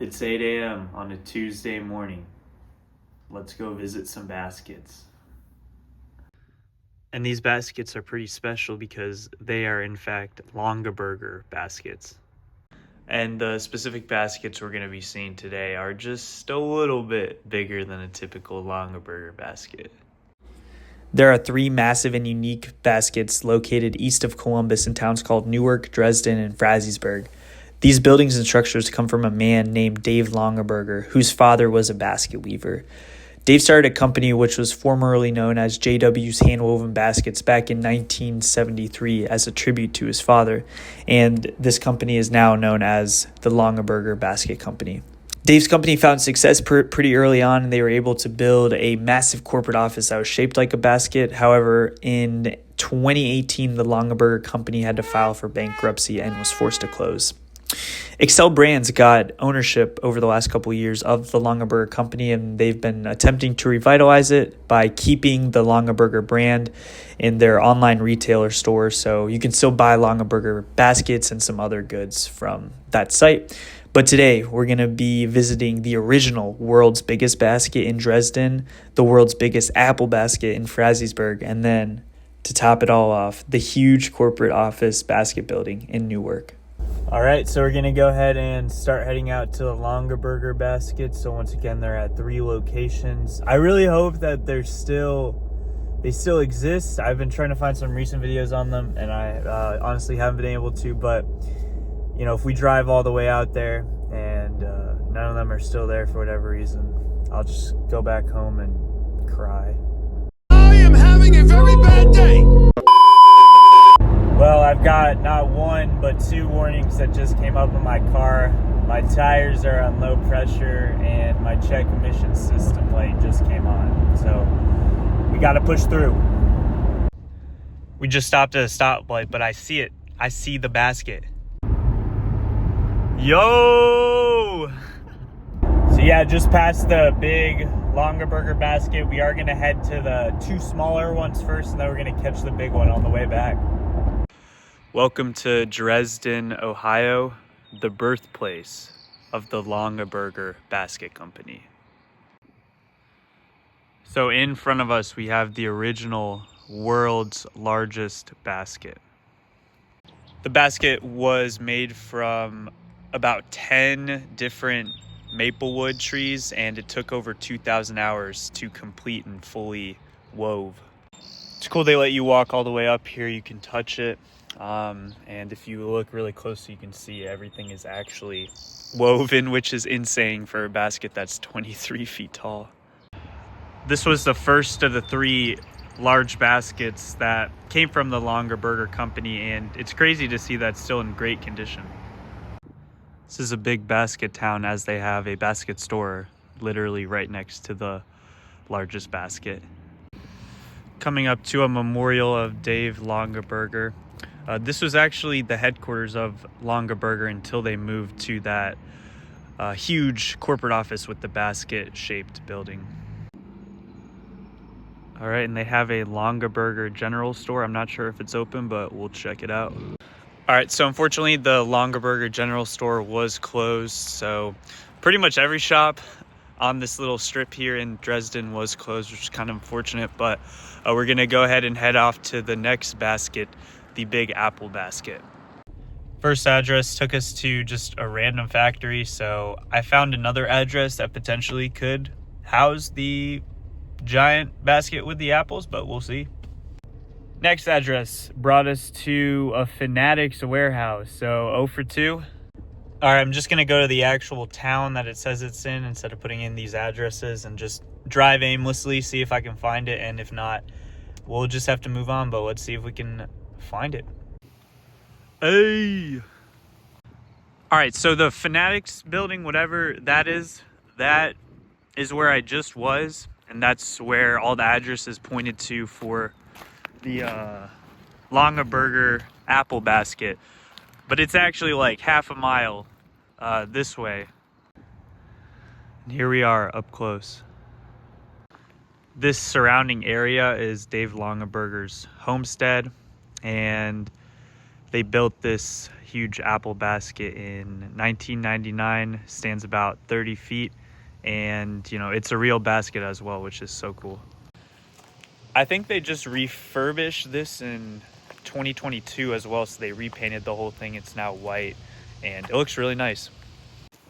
It's 8 a.m. on a Tuesday morning. Let's go visit some baskets. And these baskets are pretty special because they are in fact Longaberger baskets. And the specific baskets we're going to be seeing today are just a little bit bigger than a typical Longaberger basket. There are 3 massive and unique baskets located east of Columbus in towns called Newark, Dresden, and Frazeysburg. These buildings and structures come from a man named Dave Longaberger, whose father was a basket weaver. Dave started a company which was formerly known as JW's Handwoven Baskets back in 1973 as a tribute to his father, and this company is now known as the Longaberger Basket Company. Dave's company found success pretty early on, and they were able to build a massive corporate office that was shaped like a basket. However, in 2018, the Longaberger Company had to file for bankruptcy and was forced to close. Excel Brands got ownership over the last couple of years of the Longaberger Company, and they've been attempting to revitalize it by keeping the Longaberger brand in their online retailer store. So you can still buy Longaberger baskets and some other goods from that site. But today we're going to be visiting the original world's biggest basket in Dresden, the world's biggest Apple basket in Frazeysburg, and then to top it all off, the huge corporate office basket building in Newark. All right, so we're going to go ahead and start heading out to the Longaberger basket. So once again, they're at 3 locations. I really hope that they still exist. I've been trying to find some recent videos on them, and I honestly haven't been able to. But, you know, if we drive all the way out there and none of them are still there for whatever reason, I'll just go back home and cry. I am having a very bad day. Well, I've got not 1 but 2 warnings that just came up in my car. My tires are on low pressure and my check emission system light just came on. So we got to push through. We just stopped at a stoplight, but I see it. I see the basket. Yo! So yeah, just past the big Longaberger basket. We are going to head to the 2 smaller ones first, and then we're going to catch the big one on the way back. Welcome to Dresden, Ohio, the birthplace of the Longaberger Basket Company. So in front of us, we have the original world's largest basket. The basket was made from about 10 different maplewood trees, and it took over 2,000 hours to complete and fully wove. It's cool they let you walk all the way up here. You can touch it. And if you look really close, you can see everything is actually woven, which is insane for a basket that's 23 feet tall. This was the first of the 3 large baskets that came from the Longaberger Company, and it's crazy to see that still in great condition. This is a big basket town, as they have a basket store literally right next to the largest basket. Coming up to a memorial of Dave Longaberger. This was actually the headquarters of Longaberger until they moved to that huge corporate office with the basket-shaped building. All right, and they have a Longaberger general store. I'm not sure if it's open, but we'll check it out. All right, so unfortunately, the Longaberger general store was closed. So pretty much every shop on this little strip here in Dresden was closed, which is kind of unfortunate. But we're going to go ahead and head off to the next basket, the Big Apple basket. First address took us to just a random factory, so I found another address that potentially could house the giant basket with the apples, but we'll see. Next address brought us to a Fanatics warehouse, so 0 for 2. All right, I'm just gonna go to the actual town that it says it's in instead of putting in these addresses and just drive aimlessly, see if I can find it, and if not, we'll just have to move on, but let's see if we can find it. Hey! All right, so the Fanatics building, whatever that is where I just was, and that's where all the addresses pointed to for the Longaberger apple basket. But it's actually like half a mile this way. And here we are up close. This surrounding area is Dave Longaberger's homestead, and they built this huge apple basket in 1999, stands about 30 feet, and you know, it's a real basket as well, which is so cool. I think they just refurbished this in 2022 as well, so they repainted the whole thing. It's now white and it looks really nice.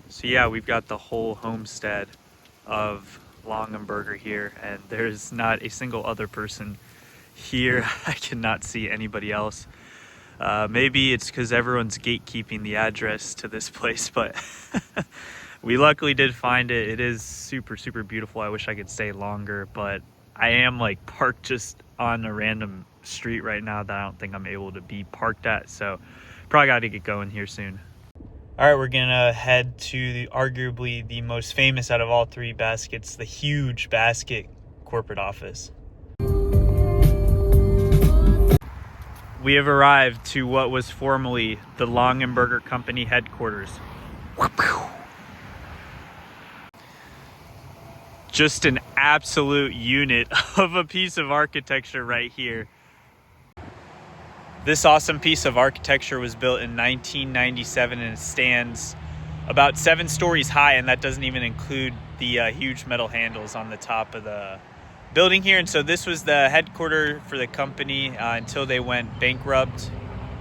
So yeah, we've got the whole homestead of Longaberger here, and there's not a single other person here. I cannot see anybody else. Maybe it's because everyone's gatekeeping the address to this place, but we luckily did find it. It is super, super beautiful. I wish I could stay longer, but I am like parked just on a random street right now that I don't think I'm able to be parked at, so probably got to get going here soon. All right, we're gonna head to arguably the most famous out of all three baskets, the huge basket corporate office. We have arrived to what was formerly the Longaberger Company headquarters. Just an absolute unit of a piece of architecture right here. This awesome piece of architecture was built in 1997 and it stands about 7 stories high, and that doesn't even include the huge metal handles on the top of the building here. And so this was the headquarters for the company until they went bankrupt.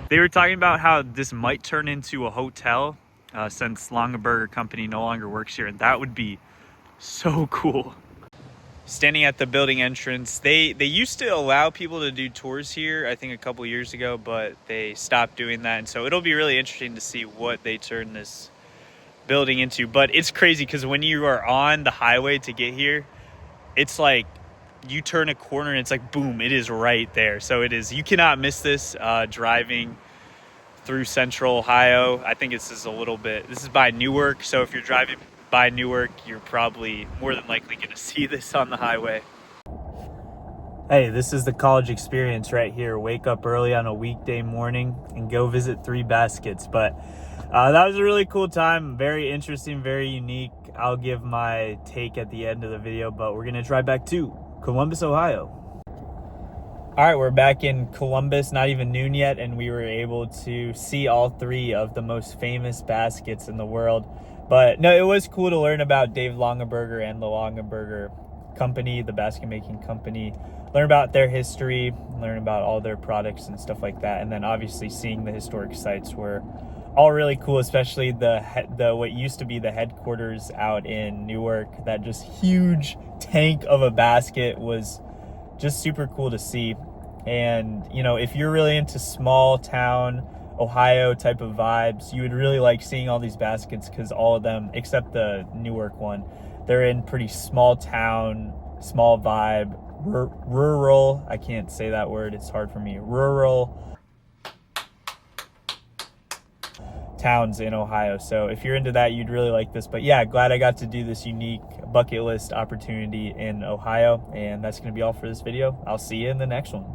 They were talking about how this might turn into a hotel since Longaberger Company no longer works here, and that would be so cool. Standing at the building entrance, they used to allow people to do tours here, I think a couple years ago, but they stopped doing that. And so it'll be really interesting to see what they turn this building into. But it's crazy because when you are on the highway to get here, it's like you turn a corner and it's like, boom, it is right there. So it is, you cannot miss this driving through central Ohio. I think this is by Newark. So if you're driving by Newark, you're probably more than likely going to see this on the highway. Hey, this is the college experience right here. Wake up early on a weekday morning and go visit 3 baskets. But that was a really cool time. Very interesting, very unique. I'll give my take at the end of the video, but we're going to drive back to Columbus, Ohio. All right, we're back in Columbus, not even noon yet, and we were able to see all 3 of the most famous baskets in the world. But no, it was cool to learn about Dave Longaberger and the Longaberger Company, the basket making company, learn about their history, learn about all their products and stuff like that. And then obviously seeing the historic sites were all really cool, especially the what used to be the headquarters out in Newark. That just huge tank of a basket was just super cool to see. And you know, if you're really into small town Ohio type of vibes, you would really like seeing all these baskets, because all of them except the Newark one, they're in pretty small town, small vibe, rural, I can't say that word, it's hard for me, rural towns in Ohio. So if you're into that, you'd really like this. But yeah, glad I got to do this unique bucket list opportunity in Ohio. And that's going to be all for this video. I'll see you in the next one.